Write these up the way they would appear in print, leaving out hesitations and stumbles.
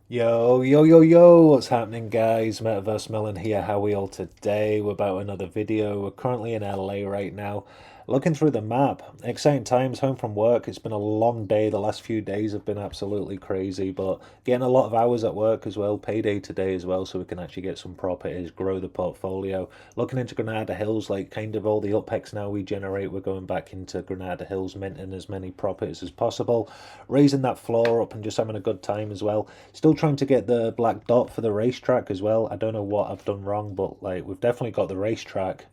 Yo, yo, yo, yo, what's happening, guys? METAVERSEMILLEN here. How are we all today? We're about another video. We're currently in LA right now. Looking through the map. Exciting times, home from work. It's been a long day. The last few days have been absolutely crazy, but getting a lot of hours at work as well. Payday today as well, so we can actually get some properties, grow the portfolio. Looking into Granada Hills, like kind of all the UPEX now we generate, we're going back into Granada Hills, minting as many properties as possible, raising that floor up and just having a good time as well. Still trying to get the black dot for the racetrack as well. I don't know what I've done wrong, but like we've definitely got the racetrack,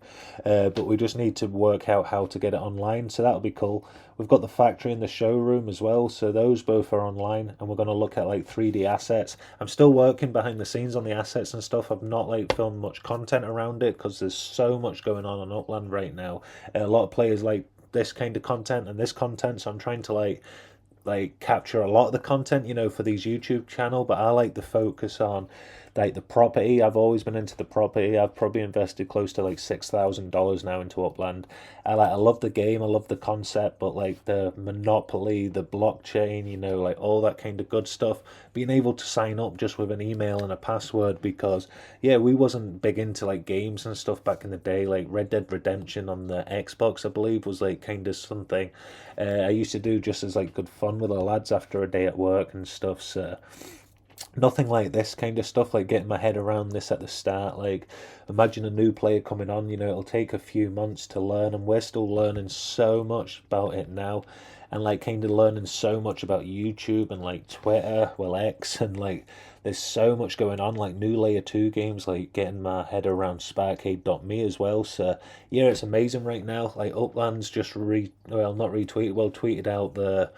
but we just need to work out how to get it online. So that'll be cool. We've got the factory and the showroom as well, so those both are online, and we're going to look at like 3D assets. I'm still working behind the scenes on the assets and stuff. I've not like filmed much content around it because there's so much going on Upland right now. A lot of players like this kind of content and this content, so I'm trying to like capture a lot of the content, for these YouTube channel, but I like the focus on like the property. I've always been into the property. I've probably invested close to like $6,000 now into Upland. I love the game, I love the concept, but like the monopoly, the blockchain, like all that kind of good stuff. Being able to sign up just with an email and a password, because yeah, we wasn't big into like games and stuff back in the day. Like Red Dead Redemption on the Xbox, I believe, was like kind of something I used to do just as like good fun with the lads after a day at work and stuff. So nothing like this kind of stuff, like getting my head around this at the start. Like, imagine a new player coming on, it'll take a few months to learn, and we're still learning so much about it now. And like, kind of learning so much about YouTube and like Twitter, well, X, and like, there's so much going on, like new layer 2 games, like getting my head around Sparkade.me as well. So, yeah, it's amazing right now. Like, Upland's just not retweeted, well, tweeted out the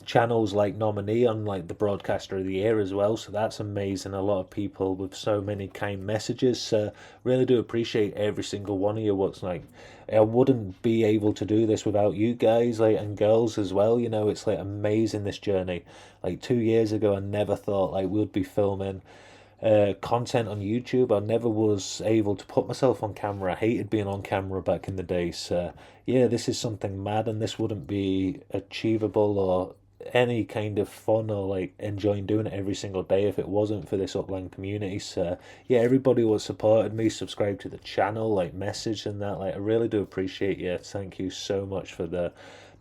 channels like nominee on like the broadcaster of the year as well, so that's amazing. A lot of people with so many kind messages, so really do appreciate every single one of you. What's like, I wouldn't be able to do this without you guys, like, and girls as well. It's like amazing, this journey. Like 2 years ago I never thought like we'd be filming content on YouTube. I never was able to put myself on camera. I hated being on camera back in the day. So yeah, this is something mad, and this wouldn't be achievable or any kind of fun or like enjoying doing it every single day if it wasn't for this Upland community. So yeah, everybody who supported me, subscribed to the channel, like message and that, like I really do appreciate you. Thank you so much for the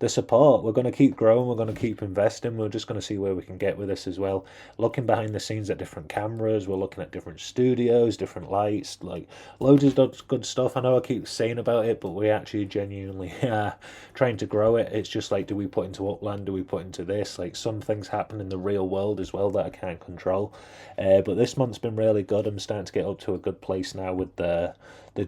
support. We're going to keep growing, we're going to keep investing, we're just going to see where we can get with this as well. Looking behind the scenes at different cameras, we're looking at different studios, different lights, like loads of good stuff. I know I keep saying about it, but we actually genuinely are trying to grow it. It's just like, do we put into Upland, do we put into this? Like, some things happen in the real world as well that I can't control. But this month's been really good. I'm starting to get up to a good place now with the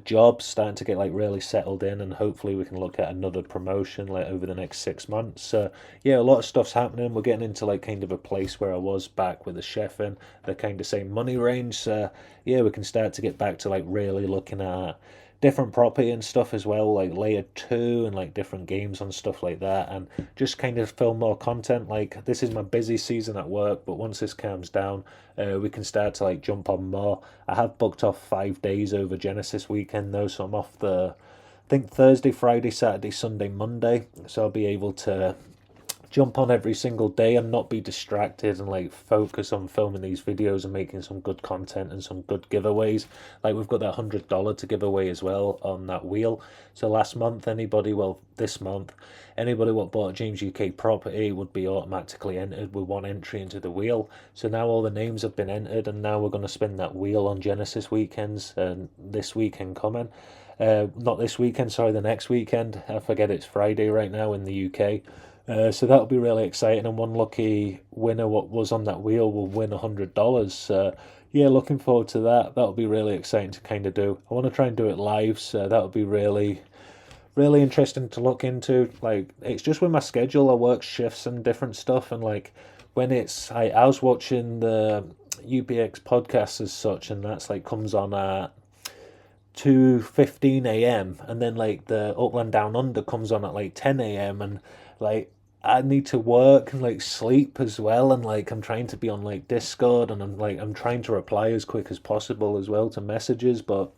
job's starting to get like really settled in, and hopefully we can look at another promotion like over the next 6 months. So yeah, a lot of stuff's happening. We're getting into like kind of a place where I was back with the chef in the kind of same money range. So yeah, we can start to get back to like really looking at different property and stuff as well, like layer 2 and like different games and stuff like that, and just kind of film more content. Like, this is my busy season at work, but once this calms down, we can start to like jump on more. I have booked off 5 days over Genesis weekend though, so I'm off I think Thursday, Friday, Saturday, Sunday, Monday, so I'll be able to jump on every single day and not be distracted, and like focus on filming these videos and making some good content and some good giveaways. Like, we've got that $100 to give away as well on that wheel. So last month, this month, anybody what bought a James UK property would be automatically entered with one entry into the wheel. So now all the names have been entered, and now we're going to spin that wheel on Genesis weekends, and this weekend coming. Not this weekend, sorry, the next weekend. I forget it's Friday right now in the UK. So that'll be really exciting, and one lucky winner what was on that wheel will win $100. Yeah, looking forward to that. That'll be really exciting to kind of do. I want to try and do it live, so that'll be really, really interesting to look into. Like, it's just with my schedule, I work shifts and different stuff, and like when I was watching the UBX podcast as such, and that's like comes on at 2:15 a.m., and then like the Upland Down Under comes on at like 10 a.m., and like I need to work and like sleep as well, and like I'm trying to be on like Discord, and I'm trying to reply as quick as possible as well to messages, but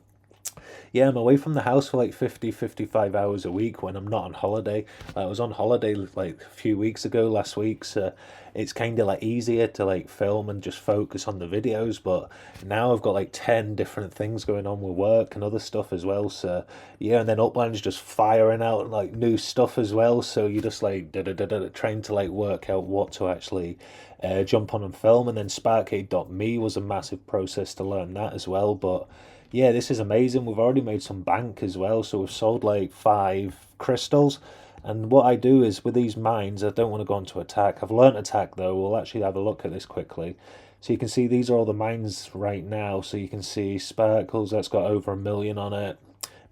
Yeah, I'm away from the house for like 50, 55 hours a week when I'm not on holiday. I was on holiday like a few weeks ago, last week, so it's kind of like easier to like film and just focus on the videos. But now I've got like 10 different things going on with work and other stuff as well. So yeah, and then Upland's just firing out like new stuff as well. So you just like trying to like work out what to actually jump on and film. And then Sparkade.me was a massive process to learn that as well. But yeah, this is amazing. We've already made some bank as well, so we've sold like 5 crystals. And what I do is with these mines, I don't want to go on to attack. I've learnt attack though. We'll actually have a look at this quickly. So you can see these are all the mines right now. So you can see Sparkles, that's got over 1 million on it.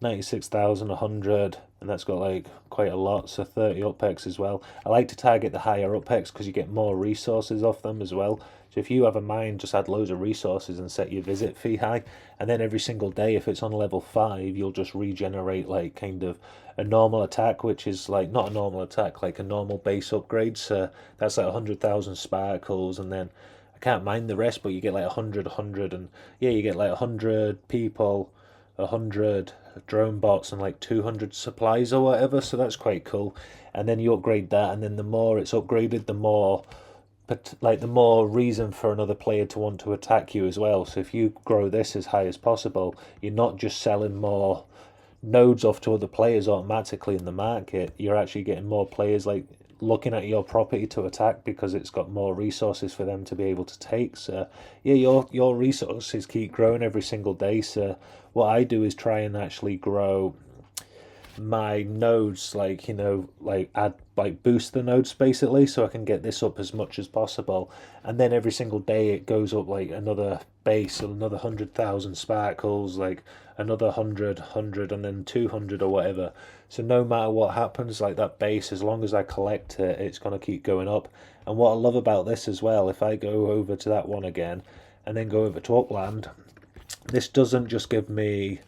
96,100, and that's got like quite a lot, so 30 UPEX as well. I like to target the higher UPEX because you get more resources off them as well. So if you have a mine, just add loads of resources and set your visit fee high, and then every single day, if it's on level 5, you'll just regenerate like kind of a normal attack, which is like not a normal attack, like a normal base upgrade. So that's like 100,000 sparkles, and then I can't mind the rest, but you get like 100, and yeah, you get like 100 people, 100 drone bots, and like 200 supplies or whatever. So that's quite cool. And then you upgrade that, and then the more it's upgraded, the more, but like the more reason for another player to want to attack you as well. So if you grow this as high as possible, you're not just selling more nodes off to other players automatically in the market. You're actually getting more players like looking at your property to attack because it's got more resources for them to be able to take. So yeah, your resources keep growing every single day. So what I do is try and actually grow my nodes, like like add, like boost the nodes basically, so I can get this up as much as possible. And then every single day it goes up like another base, another 100,000 sparkles, like another 100, and then 200 or whatever. So no matter what happens, like that base, as long as I collect it, it's going to keep going up. And what I love about this as well, if I go over to that one again and then go over to Upland, this doesn't just give me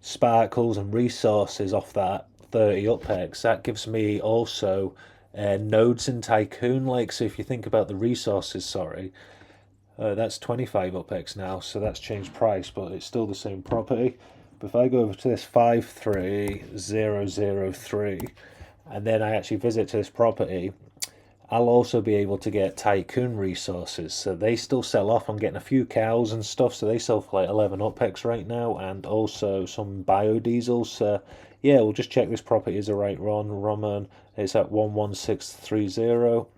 sparkles and resources off that 30 UPEX, that gives me also nodes in Tycoon. Like, so if you think about the resources, sorry, that's 25 UPEX now, so that's changed price, but it's still the same property. But if I go over to this 53003, and then I actually visit to this property, I'll also be able to get Tycoon resources. So they still sell off. I'm getting a few cows and stuff, so they sell for like 11 UPEX right now, and also some biodiesel. So yeah, we'll just check this property is the right one. Roman, it's at 11630.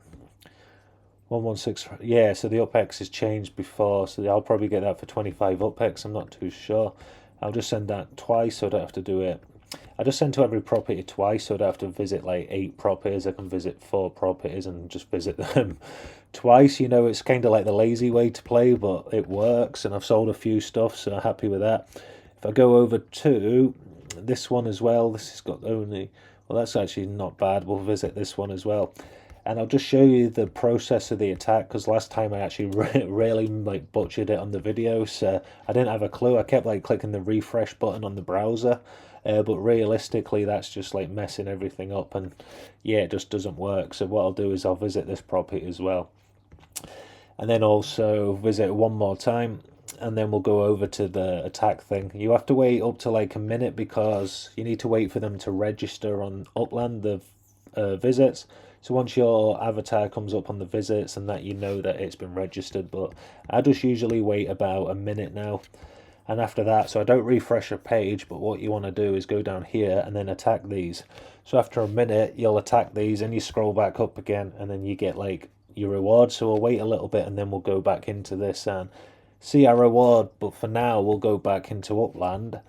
116, yeah, so the UPEX has changed before, so I'll probably get that for 25 UPEX. I'm not too sure. I'll just send that twice so I don't have to do it. I just send to every property twice, so I don't have to visit like 8 properties. I can visit 4 properties and just visit them twice. It's kind of like the lazy way to play, but it works, and I've sold a few stuff, so I'm happy with that. If I go over to this one as well, this has got only, well, that's actually not bad. We'll visit this one as well. And I'll just show you the process of the attack, because last time I actually really like butchered it on the video, so I didn't have a clue. I kept like clicking the refresh button on the browser, but realistically that's just like messing everything up, and yeah, it just doesn't work. So what I'll do is I'll visit this property as well, and then also visit one more time, and then we'll go over to the attack thing. You have to wait up to like a minute because you need to wait for them to register on Upland, the visits. So once your avatar comes up on the visits, and that, you know that it's been registered. But I just usually wait about a minute now, and after that, so I don't refresh a page, but what you want to do is go down here and then attack these. So after a minute you'll attack these, and you scroll back up again, and then you get like your reward. So we'll wait a little bit, and then we'll go back into this and see our reward. But for now we'll go back into Upland,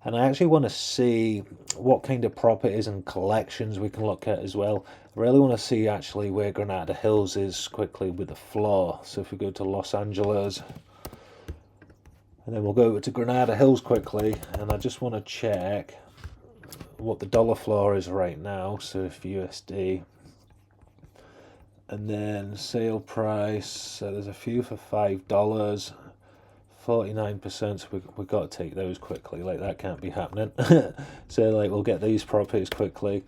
and I actually want to see what kind of properties and collections we can look at as well. I really want to see actually where Granada Hills is quickly with the floor. So if we go to Los Angeles, and then we'll go over to Granada Hills quickly, and I just want to check what the dollar floor is right now. So if USD, and then sale price, so there's a few for $5, 49%, so we've got to take those quickly, like that can't be happening. So like we'll get these properties quickly,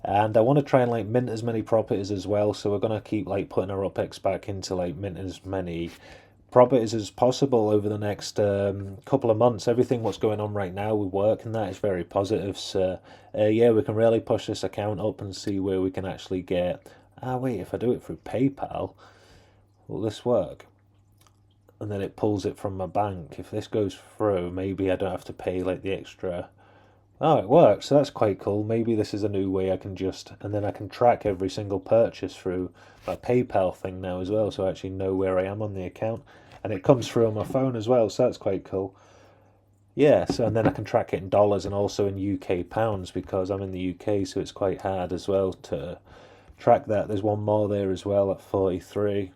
and I want to try and like mint as many properties as well, so we're going to keep like putting our UPEX back into like mint as many properties as possible over the next couple of months. Everything what's going on right now with work and that is very positive. So yeah, we can really push this account up and see where we can actually get. Ah, wait, if I do it through PayPal, will this work? And then it pulls it from my bank. If this goes through, maybe I don't have to pay like the extra. Oh, it works. So that's quite cool. Maybe this is a new way I can just, and then I can track every single purchase through my PayPal thing now as well. So I actually know where I am on the account, and it comes through on my phone as well. So that's quite cool. Yeah. So and then I can track it in dollars and also in UK pounds because I'm in the UK, so it's quite hard as well to track that. There's one more there as well at 43%.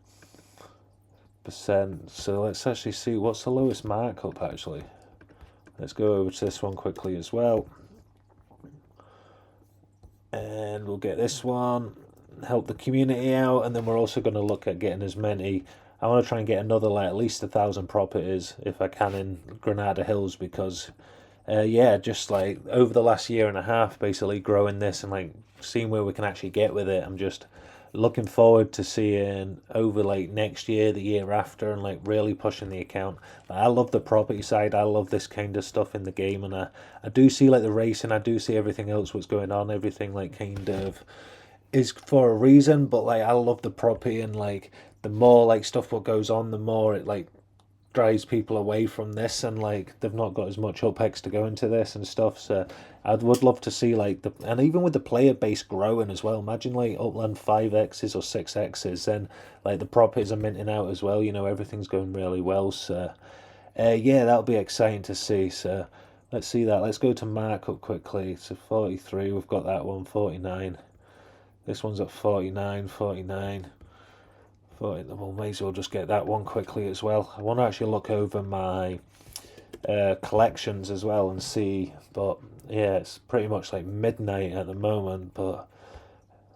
So let's actually see what's the lowest markup actually. Let's go over to this one quickly as well. And we'll get this one, help the community out, and then we're also going to look at getting as many. I want to try and get another like at least 1,000 properties if I can in Granada Hills because yeah, just like over the last year and a half basically growing this and like seeing where we can actually get with it. I'm just looking forward to seeing over like next year, the year after, and like really pushing the account. I love the property side. I love this kind of stuff in the game, and I do see like the racing. I do see everything else what's going on. Everything like kind of is for a reason, but like I love the property and like the more like stuff what goes on, the more it like drives people away from this and like they've not got as much upex to go into this and stuff. So I would love to see like the and even with the player base growing as well. Imagine like Upland 5x's or 6x's, and like the properties are minting out as well. You know, everything's going really well. So yeah, that'll be exciting to see. So let's see that. Let's go to markup quickly. So 43, we've got that one. 49. This one's at 49, 49. Well, may as well just get that one quickly as well. I want to actually look over my collections as well and see, but yeah, it's pretty much like midnight at the moment, but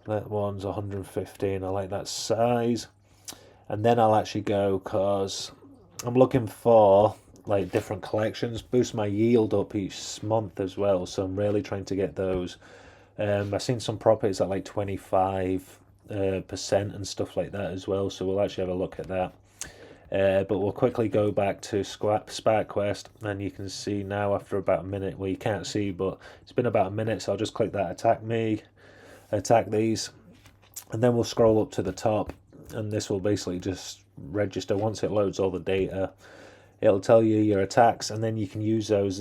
that one's 115. I like that size. And then I'll actually go because I'm looking for like different collections, boost my yield up each month as well. So I'm really trying to get those. I've seen some properties at like 25 percent and stuff like that as well, so we'll actually have a look at that. But we'll quickly go back to Spark Quest, and you can see now after about a minute, well you can't see, but it's been about a minute, so I'll just click that attack these, and then we'll scroll up to the top, and this will basically just register. Once it loads all the data, it'll tell you your attacks, and then you can use those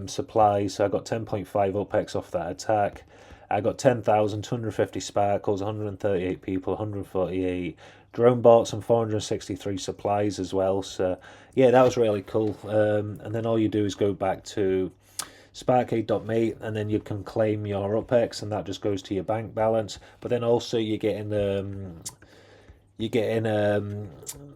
supplies. So I got 10.5 upex off that attack. I got 10,250 sparkles, 138 people, 148 drone bots, and 463 supplies as well. So yeah, that was really cool. And then all you do is go back to sparkade.me, and then you can claim your upex, and that just goes to your bank balance. But then also you're getting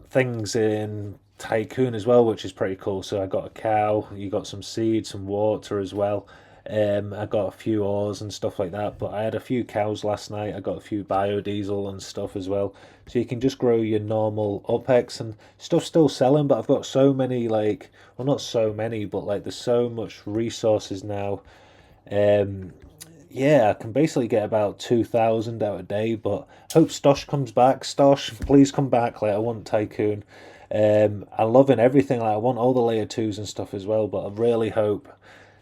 things in Tycoon as well, which is pretty cool. So I got a cow, you got some seeds, some water as well. I got a few ores and stuff like that, but I had a few cows last night. I got a few biodiesel and stuff as well. So you can just grow your normal upex, and stuff's still selling, but I've got so many, like, well, not so many, but like there's so much resources now. Yeah, I can basically get about 2,000 out a day, but hope Stosh comes back. Stosh, please come back. Like, I want Tycoon. I'm loving everything. Like, I want all the layer 2s and stuff as well, but I really hope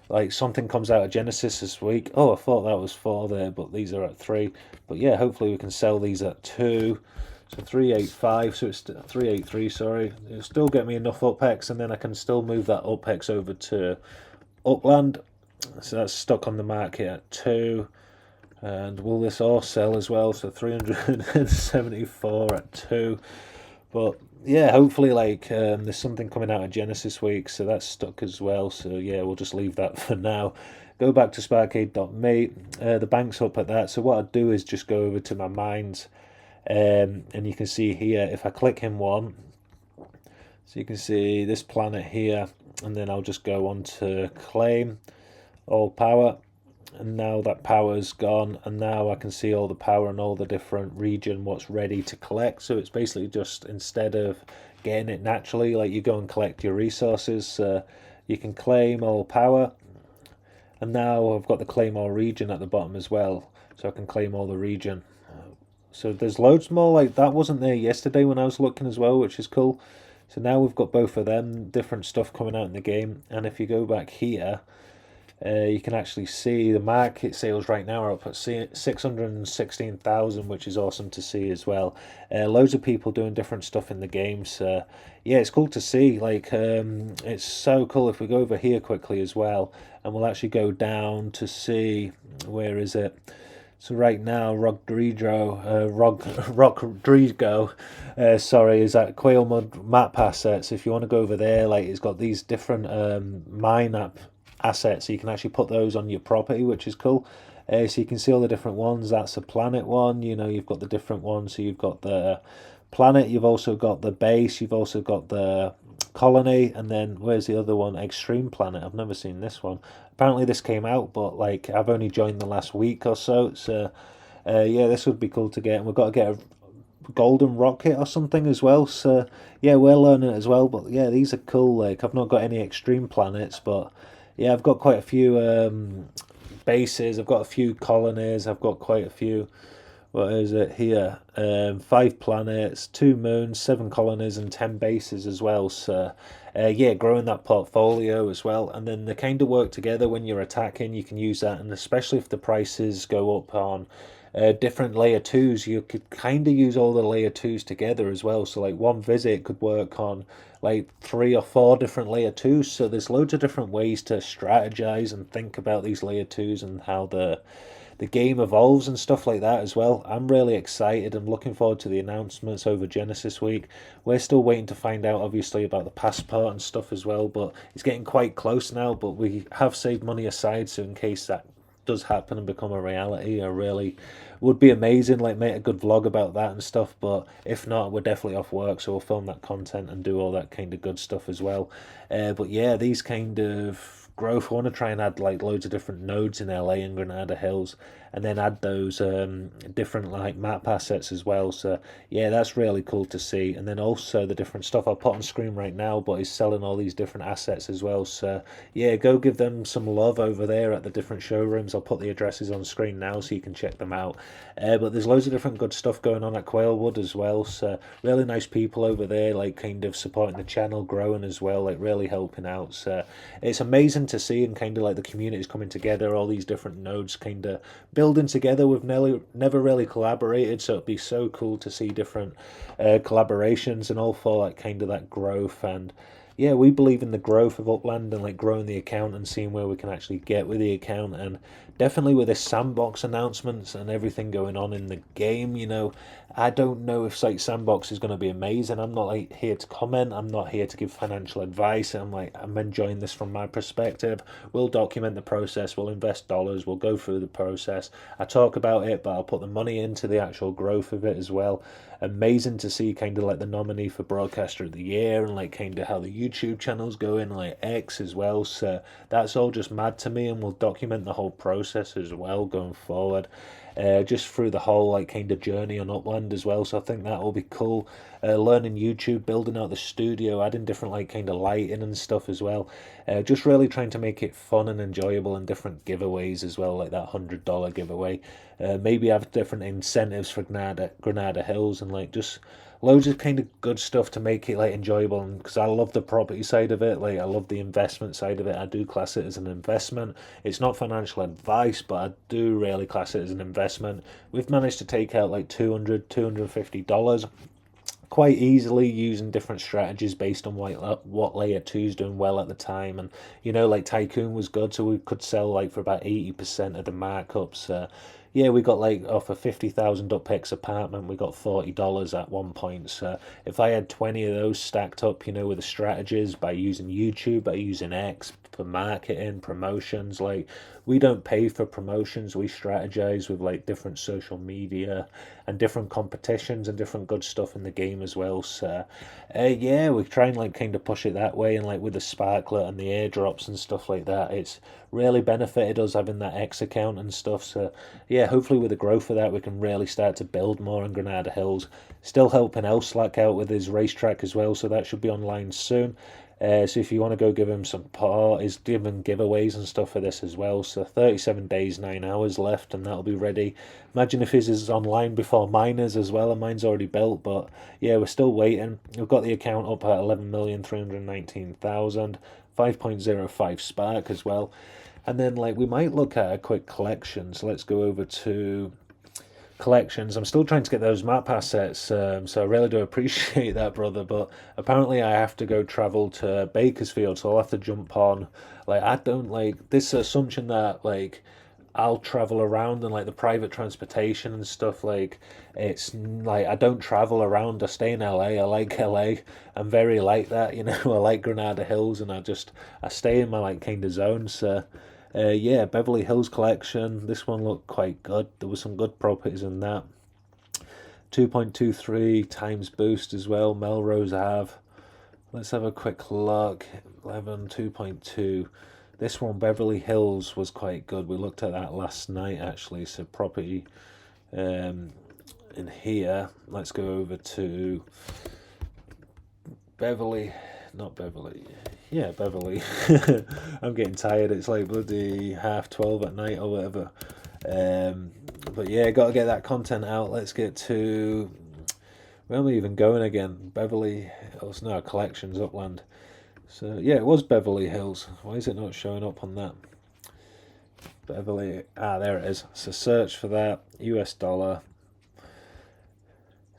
like something comes out of Genesis this week. Oh, I thought that was 4 there, but these are at 3. But yeah, hopefully we can sell these at 2. So 385, so it's 383, sorry. It'll still get me enough upex, and then I can still move that upex over to Upland. So that's stuck on the market at 2. And will this all sell as well? So 374 at 2. But yeah, hopefully like there's something coming out of Genesis week, so that's stuck as well. So yeah, we'll just leave that for now. Go back to sparkade.me. The bank's up at that. So what I'd do is just go over to my mines, and you can see here if I click in one, so you can see this planet here, and then I'll just go on to claim all power. And now that power's gone, and now I can see all the power in all the different region what's ready to collect. So it's basically just, instead of getting it naturally, like you go and collect your resources, you can claim all power. And now I've got the claim all region at the bottom as well, so I can claim all the region. So there's loads more. Like that wasn't there yesterday when I was looking as well, which is cool. So now we've got both of them, different stuff coming out in the game. And if you go back here, you can actually see the market sales right now are up at 616,000, which is awesome to see as well. Loads of people doing different stuff in the game. So yeah, it's cool to see. Like, it's so cool. If we go over here quickly as well, and we'll actually go down to see, where is it? So right now, Rodrigo, sorry, is that Quail Mud map assets. If you want to go over there, like, it's got these different mine app assets, so you can actually put those on your property, which is cool. So you can see all the different ones. That's a planet one. You know, you've got the different ones. So you've got the planet. You've also got the base. You've also got the colony, and then where's the other one? Extreme planet. I've never seen this one. Apparently this came out, but like I've only joined the last week or so. So yeah, this would be cool to get. And we've got to get a golden rocket or something as well. So yeah, we're learning it as well. But yeah, these are cool. Like, I've not got any extreme planets, but yeah, I've got quite a few bases. I've got a few colonies. I've got quite a few. What is it here? 5 planets, 2 moons, 7 colonies, and 10 bases as well. So, yeah, growing that portfolio as well, and then they kind of work together when you're attacking. You can use that, and especially if the prices go up on different layer twos, you could kind of use all the layer twos together as well. So, like, one visit could work on like 3 or 4 different layer twos. So there's loads of different ways to strategize and think about these layer twos and how the game evolves and stuff like that as well. I'm really excited. I'm looking forward to the announcements over Genesis Week. We're still waiting to find out, obviously, about the passport and stuff as well, but it's getting quite close now. But we have saved money aside, so in case that does happen and become a reality, I really would be amazing. Like, make a good vlog about that and stuff. But if not, we're definitely off work, so we'll film that content and do all that kind of good stuff as well. But yeah, these kind of growth. I want to try and add like loads of different nodes in LA and Granada Hills, and then add those different like map assets as well. So yeah, that's really cool to see. And then also the different stuff I'll put on screen right now, but he's selling all these different assets as well. So yeah, go give them some love over there at the different showrooms. I'll put the addresses on screen now so you can check them out. But there's loads of different good stuff going on at Quailwood as well. So really nice people over there, like kind of supporting the channel, growing as well, like really helping out. So it's amazing to see, and kind of like the communities coming together, all these different nodes kind of building together. We've never really collaborated, so it'd be so cool to see different collaborations and all for like kind of that growth. And yeah, we believe in the growth of Upland and like growing the account and seeing where we can actually get with the account. And definitely with this sandbox announcements and everything going on in the game, you know, I don't know if like sandbox is going to be amazing. I'm not like here to comment. I'm not here to give financial advice. I'm enjoying this from my perspective. We'll document the process. We'll invest dollars. We'll go through the process. I talk about it, but I'll put the money into the actual growth of it as well. Amazing to see kind of like the nominee for Broadcaster of the Year, and like kind of how the YouTube channel's going, like X as well. So that's all just mad to me, and we'll document the whole process as well going forward. Just through the whole like kind of journey on Upland as well. So I think that will be cool. Learning YouTube, building out the studio, adding different like kind of lighting and stuff as well. Just really trying to make it fun and enjoyable, and different giveaways as well, like that $100 giveaway. Maybe have different incentives for Granada Hills, and like just loads of kind of good stuff to make it like enjoyable. And because I love the property side of it, like I love the investment side of it. I do class it as an investment. It's not financial advice, but I do really class it as an investment. We've managed to take out like $250 quite easily using different strategies based on what layer 2's doing well at the time. And you know, like Tycoon was good, so we could sell like for about 80% of the markups. Yeah, we got like off a 50,000 UpX apartment, we got $40 at one point. So if I had 20 of those stacked up, you know, with the strategies, by using YouTube, by using X for marketing, promotions, like we don't pay for promotions, we strategize with like different social media and different competitions and different good stuff in the game as well. So yeah, we try and like kind of push it that way, and like with the sparklet and the airdrops and stuff like that, it's really benefited us having that X account and stuff. So yeah, hopefully with the growth of that, we can really start to build more on Granada Hills. Still helping Slack out with his racetrack as well, so that should be online soon. So if you want to go give him some parties, give him giveaways and stuff for this as well. So 37 days, 9 hours left, and that'll be ready. Imagine if his is online before mine is as well, and mine's already built. But yeah, we're still waiting. We've got the account up at 11,319,000, 5.05 Spark as well. And then like we might look at a quick collection. So let's go over to collections. I'm still trying to get those map assets, so I really do appreciate that, brother. But apparently, I have to go travel to Bakersfield, so I'll have to jump on. Like, I don't like this assumption that like I'll travel around and like the private transportation and stuff. Like, it's like I don't travel around. I stay in LA. I like LA. I'm very like that, you know. I like Granada Hills, and I stay in my like kind of zone. So yeah, Beverly Hills collection. This one looked quite good. There were some good properties in that. 2.23 times boost as well. Melrose Ave. Let's have a quick look. 11, 2.2. This one, Beverly Hills, was quite good. We looked at that last night actually. So property in here. Let's go over to Beverly, not Beverly. Yeah, Beverly. I'm getting tired. It's like bloody 12:30 at night or whatever. But yeah, got to get that content out. Let's get to. Where am I even going again? Beverly Hills. No, collections, Upland. So yeah, it was Beverly Hills. Why is it not showing up on that? Beverly. Ah, there it is. So search for that. US dollar.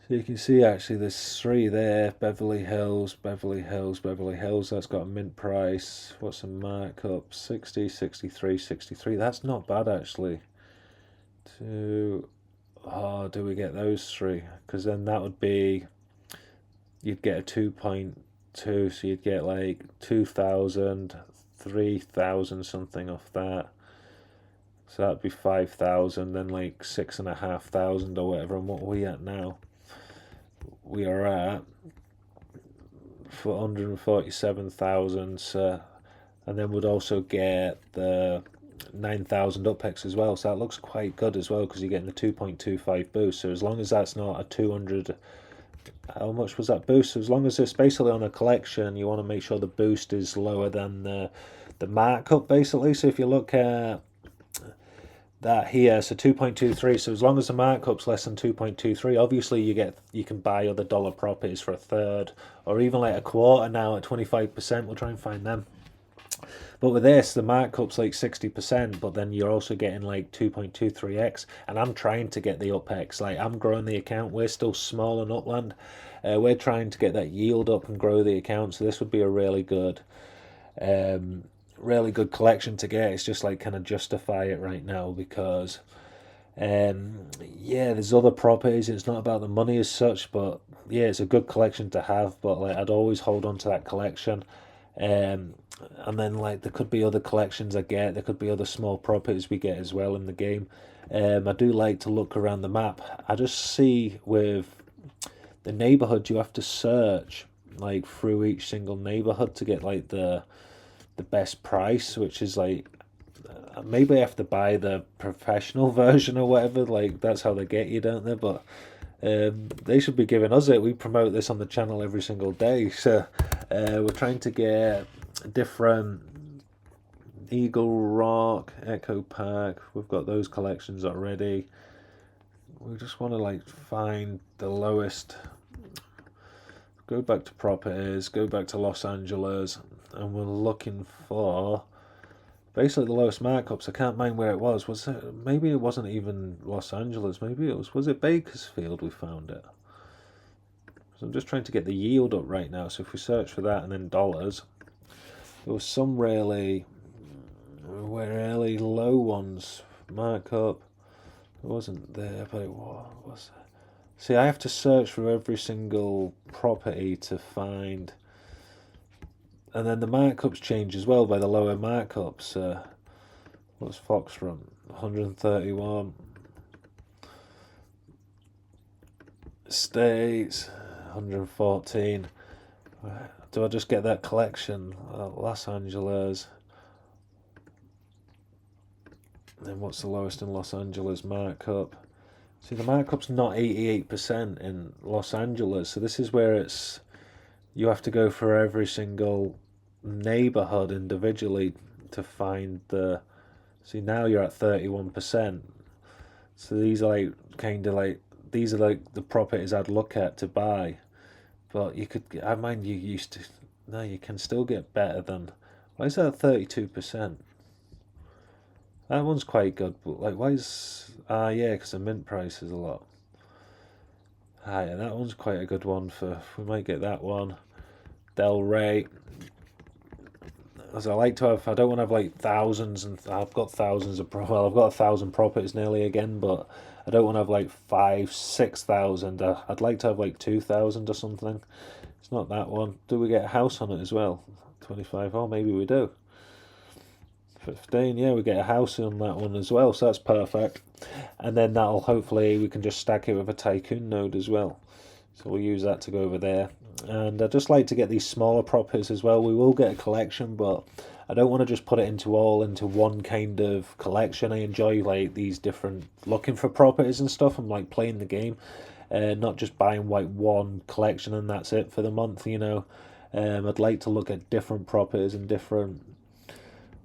So you can see actually there's three there. Beverly Hills, Beverly Hills, Beverly Hills. That's got a mint price. What's the markup? 60, 63, 63. That's not bad actually. Do we get those three? Because then that would be, you'd get a 2.2, so you'd get like 2,000, 3,000 something off that. So that'd be 5,000, then like 6,500 or whatever. And what are we at now? We are at 147,000, and then we'd also get the 9,000 UPEX as well. So that looks quite good as well because you're getting the 2.25 boost. So as long as that's not a 200, how much was that boost? So as long as it's basically on a collection, you want to make sure the boost is lower than the markup basically. So if you look at that here, so 2.23, so as long as the markup's less than 2.23, obviously you can buy other dollar properties for a third or even like a quarter now at 25%. We'll try and find them. But with this, the markup's like 60%, but then you're also getting like 2.23x, and I'm trying to get the UpX. Like, I'm growing the account. We're still small in Upland. We're trying to get that yield up and grow the account, so this would be a really good collection to get. It's just like kind of justify it right now because yeah, there's other properties. It's not about the money as such, but yeah, it's a good collection to have. But like, I'd always hold on to that collection. And then like there could be other collections I get. There could be other small properties we get as well in the game. I do like to look around the map. I just see with the neighborhood you have to search like through each single neighborhood to get like the best price, which is like maybe I have to buy the professional version or whatever. Like that's how they get you, don't they? But they should be giving us it. We promote this on the channel every single day, so we're trying to get different Eagle Rock, Echo Park. We've got those collections already. We just want to like find the lowest. Go back to properties, go back to Los Angeles, and we're looking for basically the lowest markups. I can't mind where it was. Was it, maybe it wasn't even Los Angeles. Maybe it was it Bakersfield we found it? So I'm just trying to get the yield up right now. So if we search for that and then dollars, there was some really low ones. Markup, it wasn't there, but it was. See, I have to search for every single property to find. And then the markups change as well by the lower markups. What's Fox from? 131. States, 114. Do I just get that collection? Los Angeles. Then what's the lowest in Los Angeles markup? See, the markup's not 88% in Los Angeles, so this is where you have to go for every single neighborhood individually to find the. See, now you're at 31%. So these are like kind of like these are like the properties I'd look at to buy. But you could, I mind you used to. No, you can still get better than. Why is that 32%? That one's quite good, but like, why is. Ah, yeah, because the mint price is a lot. Ah, yeah, that one's quite a good one for. We might get that one. Del Rey. As I like to have, I don't want to have like thousands, and I've got thousands of well, I've got 1,000 properties nearly again, but I don't want to have like 6,000. I'd like to have like 2,000 or something. It's not that one. Do we get a house on it as well? 25. Oh, maybe we do. 15. Yeah, we get a house on that one as well, so that's perfect. And then that'll hopefully we can just stack it with a tycoon node as well. So we'll use that to go over there. And I just like to get these smaller properties as well. We will get a collection, but I don't want to just put it into one kind of collection. I enjoy like these different looking for properties and stuff. I'm like playing the game, not just buying like one collection and that's it for the month. I'd like to look at different properties and different.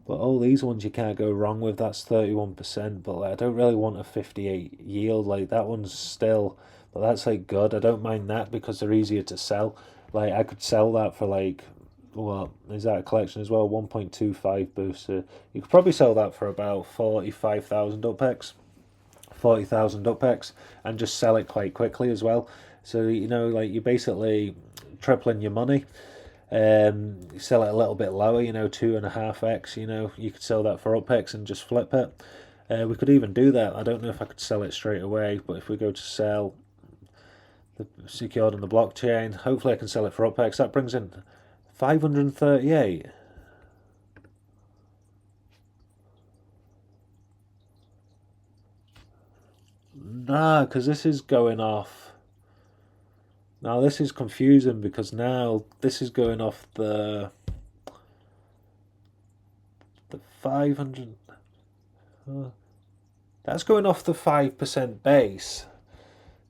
But all these ones you can't go wrong with. That's 31%. But like, I don't really want a 58 yield. Like that one's still. But that's like good. I don't mind that because they're easier to sell. Like I could sell that for like, what is that a collection as well? 1.25 booster. You could probably sell that for about 45,000 UPEX, 40,000 UPEX, and just sell it quite quickly as well. So like you're basically tripling your money. You sell it a little bit lower, 2.5x. You could sell that for UPEX and just flip it. We could even do that. I don't know if I could sell it straight away, but if we go to sell. Secured on the blockchain. Hopefully I can sell it for UPEX. That brings in 538. Nah, because this is going off. Now this is confusing because now this is going off the 500. That's going off the 5% base.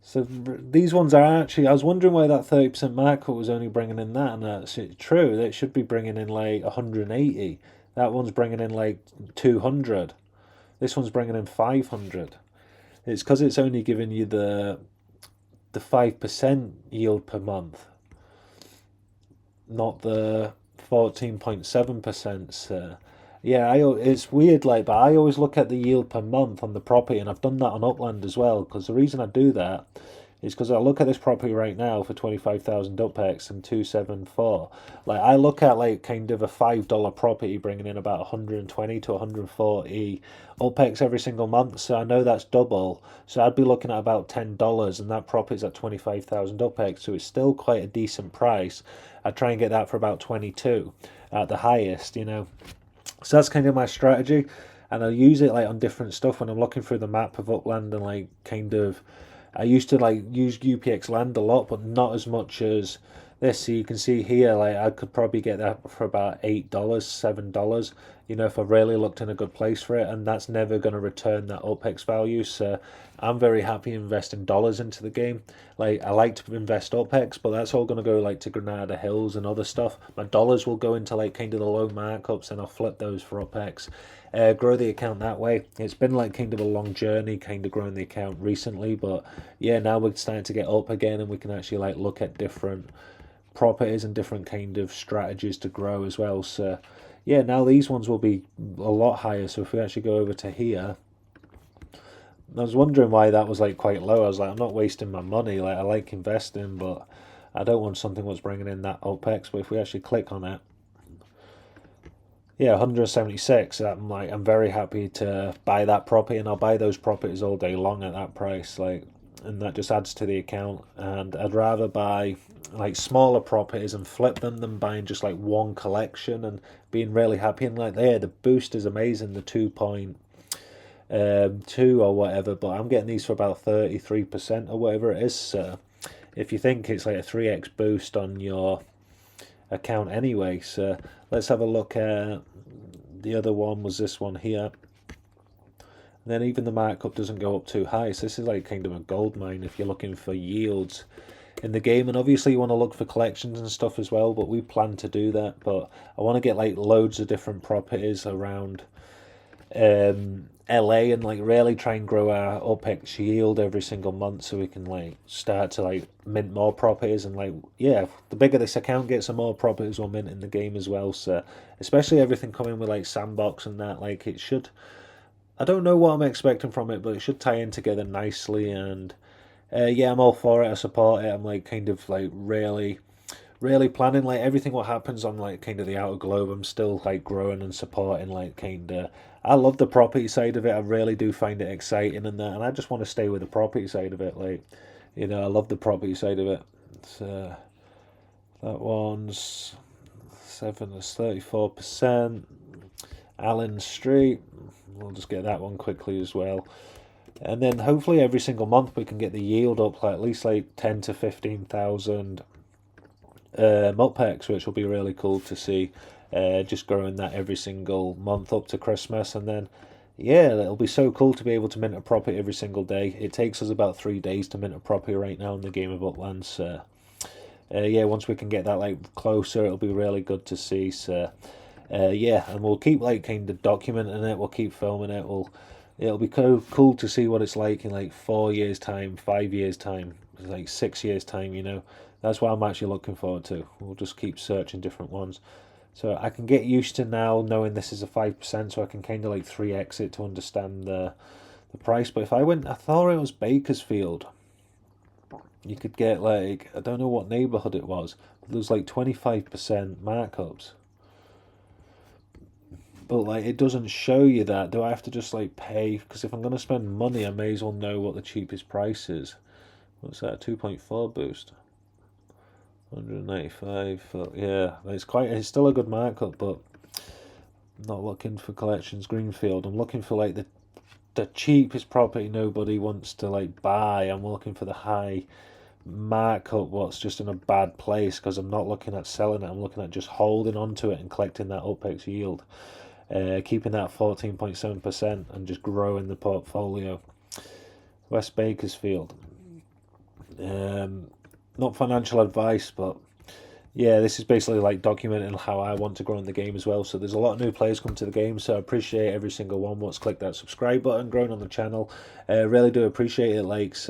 So these ones are actually. I was wondering why that 30% market was only bringing in that, and that's true. It should be bringing in like 180. That one's bringing in like 200. This one's bringing in 500. It's because it's only giving you the 5% yield per month, not the 14.7%. So yeah, it's weird, like, but I always look at the yield per month on the property, and I've done that on Upland as well. Because the reason I do that is because I look at this property right now for 25,000 UPEX and 274. Like, I look at like kind of a $5 property bringing in about 120 to 140 UPEX every single month. So I know that's double. So I'd be looking at about $10, and that property's at 25,000 UPEX. So it's still quite a decent price. I try and get that for about 22 at the highest. So that's kind of my strategy, and I use it like on different stuff when I'm looking through the map of Upland and like kind of. I used to like use UPX land a lot, but not as much as this. So you can see here, like I could probably get that for about $8, $7. If I really looked in a good place for it, and that's never going to return that UPEX value. So I'm very happy investing dollars into the game. Like I like to invest UPEX, but that's all going to go like to Granada Hills and other stuff. My dollars will go into like kind of the low markups, and I'll flip those for UPEX. Grow the account that way. It's been like kind of a long journey, kind of growing the account recently, but yeah, now we're starting to get up again, and we can actually like look at different properties and different kind of strategies to grow as well. So yeah, now these ones will be a lot higher. So if we actually go over to here, I was wondering why that was like quite low. I was like, I'm not wasting my money. Like I like investing, but I don't want something that's bringing in that UPEX. But if we actually click on it, yeah, 176. I'm very happy to buy that property, and I'll buy those properties all day long at that price. Like, and that just adds to the account. And I'd rather buy like smaller properties and flip them than buying just like one collection and being really happy. And like there, the boost is amazing, the 2.2 or whatever. But I'm getting these for about 33% or whatever it is. So if you think it's like a 3x boost on your account anyway. So let's have a look at the other one. Was this one here. And then even the markup doesn't go up too high. So this is like kind of a gold mine if you're looking for yields. in the game. And obviously you want to look for collections and stuff as well, but we plan to do that. But I want to get like loads of different properties around LA, and like really try and grow our UPEX yield every single month, so we can like start to like mint more properties. And like, yeah, the bigger this account gets, the more properties we'll mint in the game as well. So especially everything coming with like sandbox and that, like it should, I don't know what I'm expecting from it, but it should tie in together nicely. And yeah, I'm all for it. I support it. I'm like kind of like really planning like everything what happens on like kind of the outer globe. I'm still like growing and supporting like kind of. I love the property side of it. I really do find it exciting and that, and I just want to stay with the property side of it. Like, you know, I love the property side of it. So that one's seven is 34%. Allen Street. We'll just get that one quickly as well. And then hopefully every single month we can get the yield up like at least like 10 to 15,000 Mupex, which will be really cool to see. Just growing that every single month up to Christmas, and then yeah, it'll be so cool to be able to mint a property every single day. It takes us about 3 days to mint a property right now in the game of Upland. So yeah, once we can get that like closer, it'll be really good to see. So yeah, and we'll keep like kind of documenting it. We'll keep filming it. It'll be cool to see what it's like in like 4 years time, 5 years time, like 6 years time. You know, that's what I'm actually looking forward to. We'll just keep searching different ones. So I can get used to now knowing this is a 5%, so I can kind of like 3x it to understand the price. But if I went, I thought it was Bakersfield. You could get like, I don't know what neighborhood it was, but there was like 25% markups. But like it doesn't show you that. Do I have to just like pay? Because if I'm going to spend money, I may as well know what the cheapest price is. What's that? 2.4 boost. 195. Yeah, it's still a good markup, but I'm not looking for collections Greenfield. I'm looking for like the cheapest property nobody wants to like buy. I'm looking for the high markup what's just in a bad place, because I'm not looking at selling it. I'm looking at just holding on to it and collecting that UPEX yield, keeping that 14.7% and just growing the portfolio. West Bakersfield. Not financial advice, but yeah, this is basically like documenting how I want to grow in the game as well. So there's a lot of new players come to the game, so I appreciate every single one what's clicked that subscribe button, growing on the channel. Really do appreciate it, likes.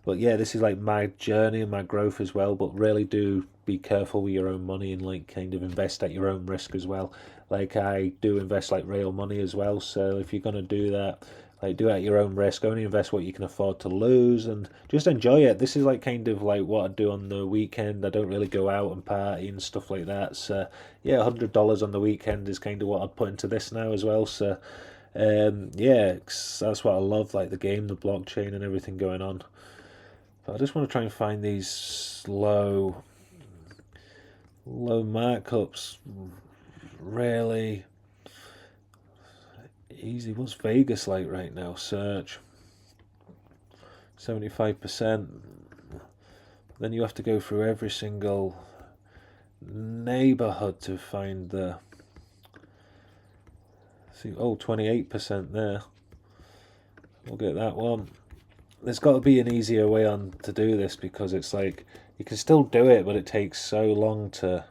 But yeah, this is like my journey and my growth as well. But really do be careful with your own money and like kind of invest at your own risk as well. Like I do invest like real money as well. So if you're gonna do that, like do it at your own risk. Only invest what you can afford to lose, and just enjoy it. This is like kind of like what I do on the weekend. I don't really go out and party and stuff like that. So yeah, $100 on the weekend is kind of what I'd put into this now as well. So yeah, that's what I love, like the game, the blockchain, and everything going on. But I just want to try and find these low markups. Really easy. What's Vegas like right now? Search 75%. Then you have to go through every single neighborhood to find the. See, 28% there. We'll get that one. There's got to be an easier way on to do this, because it's like you can still do it, but it takes so long to.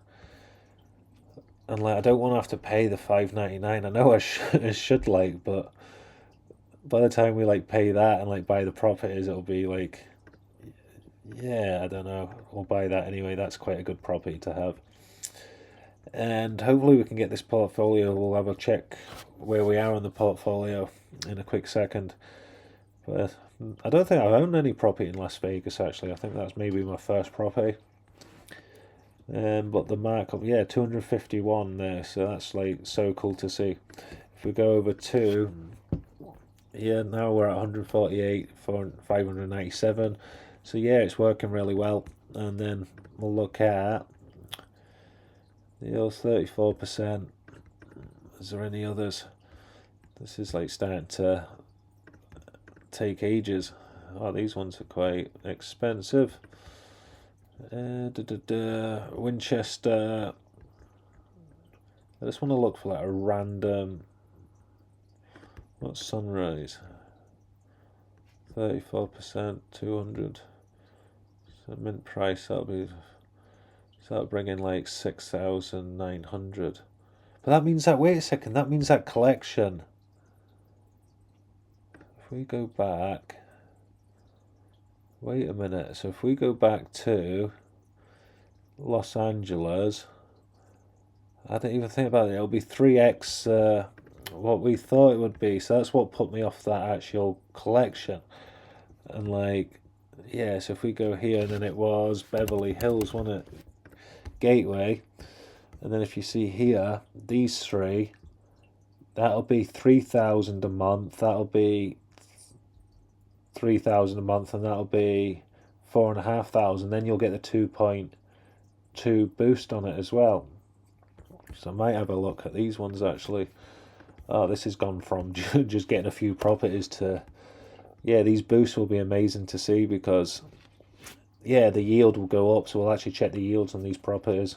And like I don't want to have to pay the $5.99. I know I should like, but by the time we like pay that and like buy the properties, it'll be like, yeah, I don't know. We'll buy that anyway. That's quite a good property to have. And hopefully we can get this portfolio. We'll have a check where we are on the portfolio in a quick second. But I don't think I've owned any property in Las Vegas actually. I think that's maybe my first property. But the markup, yeah, 251 there. So that's like so cool to see. If we go over to, yeah, now we're at 148 for 597. So yeah, it's working really well. And then we'll look at the other 34%. Is there any others? This is like starting to take ages. Oh, these ones are quite expensive. Winchester. I just want to look for like a random. What's Sunrise? 34%, 200. So mint price, that'll bring in like 6,900. But that means that, wait a second, that means that collection. If we go back, wait a minute. So if we go back to Los Angeles, I didn't even think about it. It'll be 3x what we thought it would be. So that's what put me off that actual collection. And like, yeah, so if we go here, and then it was Beverly Hills, wasn't it? Gateway. And then if you see here, these three, that'll be 3,000 a month. That'll be 3,000 a month, and that'll be 4,500. Then you'll get the 2.2 boost on it as well. So I might have a look at these ones actually. Oh, this has gone from just getting a few properties to, yeah, these boosts will be amazing to see because, yeah, the yield will go up. So we'll actually check the yields on these properties.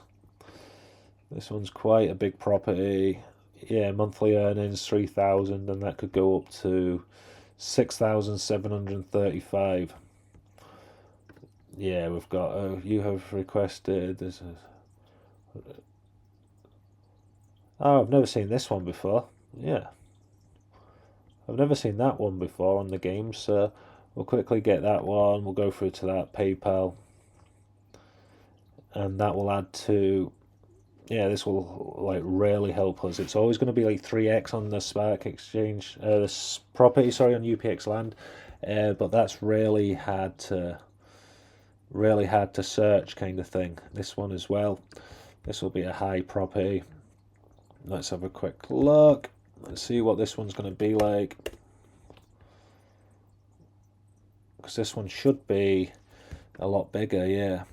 This one's quite a big property. Yeah, monthly earnings 3,000, and that could go up to 6,735. Yeah, we've got. You have requested. Oh, I've never seen this one before. Yeah, I've never seen that one before on the game. So we'll quickly get that one. We'll go through to that PayPal, and that will add to. Yeah, this will like really help us. It's always going to be like 3x on the Spark Exchange, this property, sorry, on UPX land, but that's really hard to search kind of thing. This one as well. This will be a high property. Let's have a quick look. Let's see what this one's going to be like. Because this one should be a lot bigger, yeah.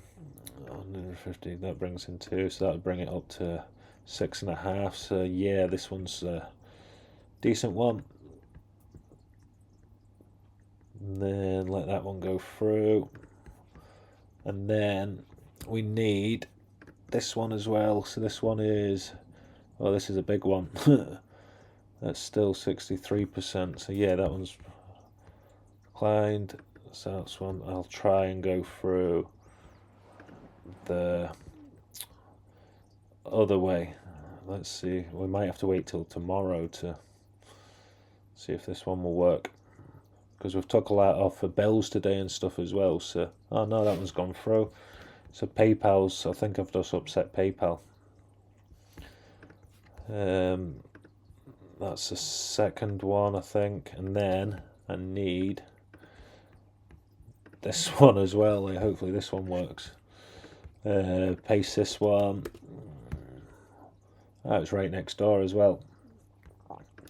150, that brings in 2, so that would bring it up to 6.5. So yeah, this one's a decent one. And then let that one go through. And then we need this one as well. So this one is, oh, this is a big one. That's still 63%. So yeah, that one's declined. So that's one I'll try and go through the other way. Let's see. We might have to wait till tomorrow to see if this one will work, because we've took a lot off for bills today and stuff as well. So, oh no, that one's gone through. So PayPal's, I think I've just upset PayPal. That's the second one, I think, and then I need this one as well. Like, hopefully this one works. Paste this one. That was right next door as well.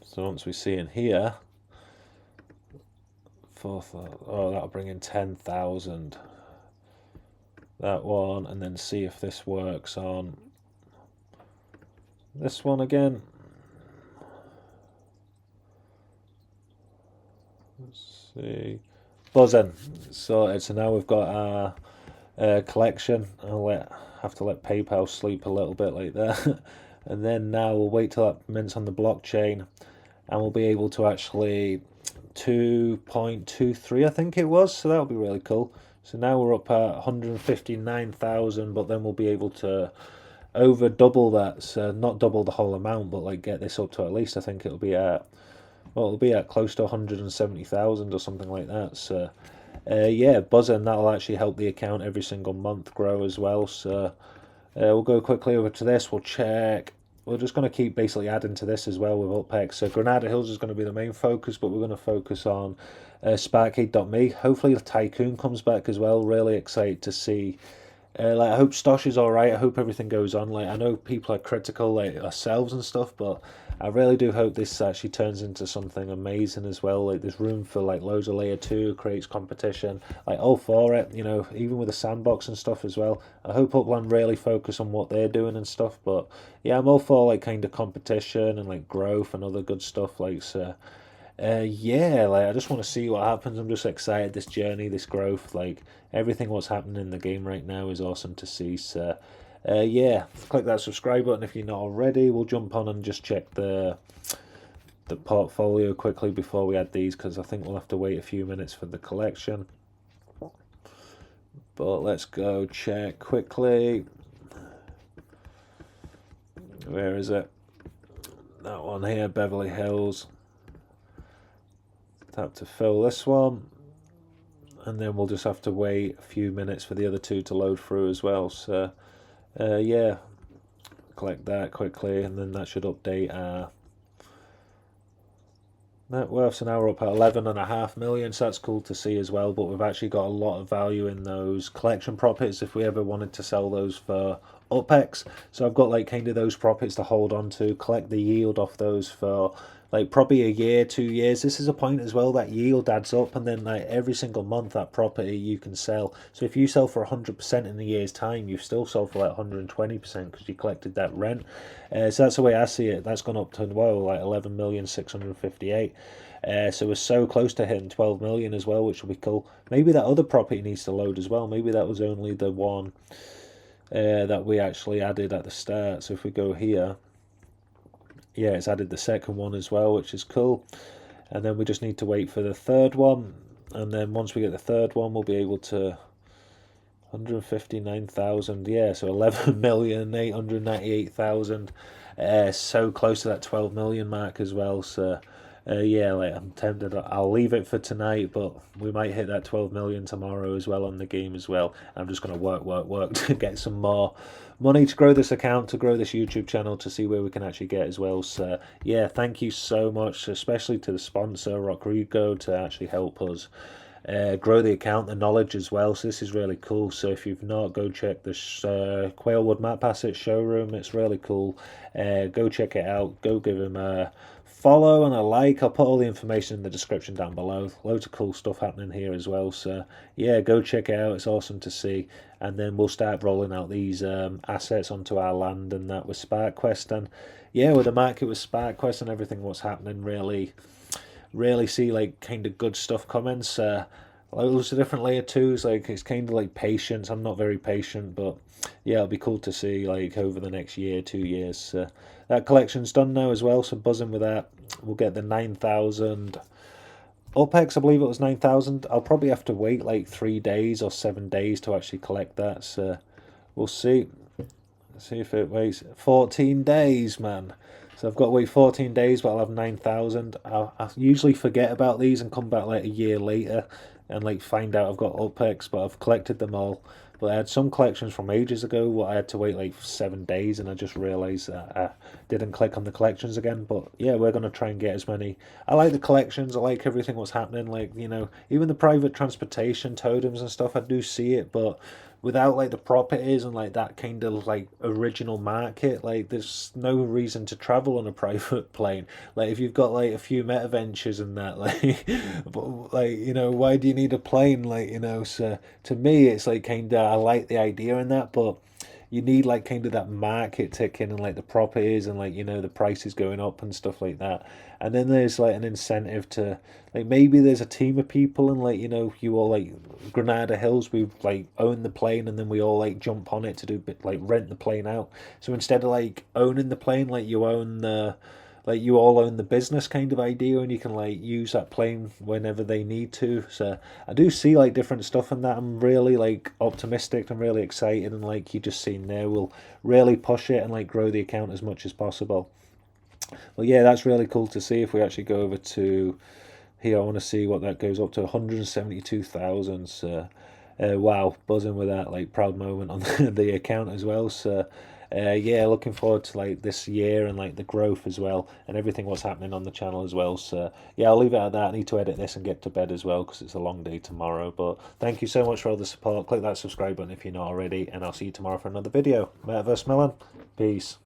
So once we see in here, fourth, oh, that'll bring in 10,000. That one, and then see if this works on this one again. Let's see. Buzzing. Sorted. So now we've got our collection. Have to let PayPal sleep a little bit like that. And then now we'll wait till that mints on the blockchain, and we'll be able to actually 2.23, I think it was. So that'll be really cool. So now we're up at 159,000, but then we'll be able to over double that. So not double the whole amount, but like get this up to at least, I think it'll be at, well, it'll be at close to 170,000 or something like that. So yeah, buzzing. That'll actually help the account every single month grow as well. So we'll go quickly over to this. We'll check. We're just going to keep basically adding to this as well with UpX. So Granada Hills is going to be the main focus, but we're going to focus on Sparkade.me. Hopefully the Tycoon comes back as well. Really excited to see. Like, I hope Stosh is alright. I hope everything goes on. Like, I know people are critical, like ourselves and stuff, but I really do hope this actually turns into something amazing as well. Like, there's room for like loads of layer 2, creates competition. Like, all for it, you know, even with the sandbox and stuff as well. I hope Upland really focus on what they're doing and stuff, but yeah, I'm all for like kind of competition and like growth and other good stuff. Like, so yeah, like I just want to see what happens. I'm just excited, this journey, this growth, like everything what's happening in the game right now is awesome to see. So yeah, click that subscribe button if you're not already. We'll jump on and just check the portfolio quickly before we add these, because I think we'll have to wait a few minutes for the collection. But let's go check quickly. Where is it? That one here, Beverly Hills. Tap to fill this one. And then we'll just have to wait a few minutes for the other two to load through as well. So, yeah, collect that quickly, and then that should update our net worth. So now we're up at 11.5 million, so that's cool to see as well. But we've actually got a lot of value in those collection properties if we ever wanted to sell those for UPEX. So I've got like kind of those properties to hold on to, collect the yield off those for like probably a year, 2 years. This is a point as well that yield adds up, and then like every single month that property you can sell. So if you sell for 100% in a year's time, you've still sold for like 120% because you collected that rent. So that's the way I see it. That's gone up to, well, like 11,658. So we're so close to hitting 12 million as well, which will be cool. Maybe that other property needs to load as well. Maybe that was only the one that we actually added at the start. So if we go here, yeah, it's added the second one as well, which is cool. And then we just need to wait for the third one. And then once we get the third one, we'll be able to 159,000, yeah, so 11,898,000. So close to that 12 million mark as well. So yeah, like I'm tempted. I'll leave it for tonight, but we might hit that 12 million tomorrow as well on the game as well. I'm just going to work to get some more money to grow this account, to grow this YouTube channel, to see where we can actually get as well. So yeah, thank you so much, especially to the sponsor Rodrigo, to actually help us grow the account, the knowledge as well. So this is really cool. So if you've not, go check this Quailwood Map Asset showroom. It's really cool. Go check it out. Go give him a follow and a like. I'll put all the information in the description down below. Loads of cool stuff happening here as well. So yeah, go check it out. It's awesome to see. And then we'll start rolling out these assets onto our land and that with Spark Quest. And yeah, with the market with Spark Quest and everything what's happening, really see like kind of good stuff coming. So loads of different layer twos. Like it's kind of like patience. I'm not very patient, but yeah, it'll be cool to see like over the next year, 2 years. So that collection's done now as well. So buzzing with that. We'll get the 9,000 UPEX. I believe it was 9,000. I'll probably have to wait like 3 days or 7 days to actually collect that. So we'll see. See if it waits 14 days, man. So I've got to wait 14 days, but I'll have 9,000. I usually forget about these and come back like a year later and like find out I've got UPEX, but I've collected them all. But I had some collections from ages ago where I had to wait like 7 days, and I just realised that I didn't click on the collections again. But yeah, we're going to try and get as many. I like the collections. I like everything what's happening. Like, you know, even the private transportation totems and stuff, I do see it, but without like the properties and like that kind of like original market, like there's no reason to travel on a private plane. Like if you've got like a few meta ventures and that, like but, like, you know, why do you need a plane? Like, you know, so to me it's like kind of, I like the idea in that, but you need like kind of that market ticking and like the properties and like, you know, the prices going up and stuff like that. And then there's like an incentive to like, maybe there's a team of people and like, you know, you all like Granada Hills, we like own the plane and then we all like jump on it to do like rent the plane out. So instead of like owning the plane, like you own the, like you all own the business kind of idea, and you can like use that plane whenever they need to. So I do see like different stuff in that. I'm really like optimistic and really excited, and like you just seen there, we'll really push it and like grow the account as much as possible. Well, yeah, that's really cool to see. If we actually go over to here, I want to see what that goes up to, 172,000. So wow, buzzing with that, like proud moment on the account as well. So yeah, looking forward to like this year and like the growth as well, and everything what's happening on the channel as well. So yeah, I'll leave it at that. I need to edit this and get to bed as well because it's a long day tomorrow. But thank you so much for all the support. Click that subscribe button if you're not already, and I'll see you tomorrow for another video. Metaverse Melon, peace.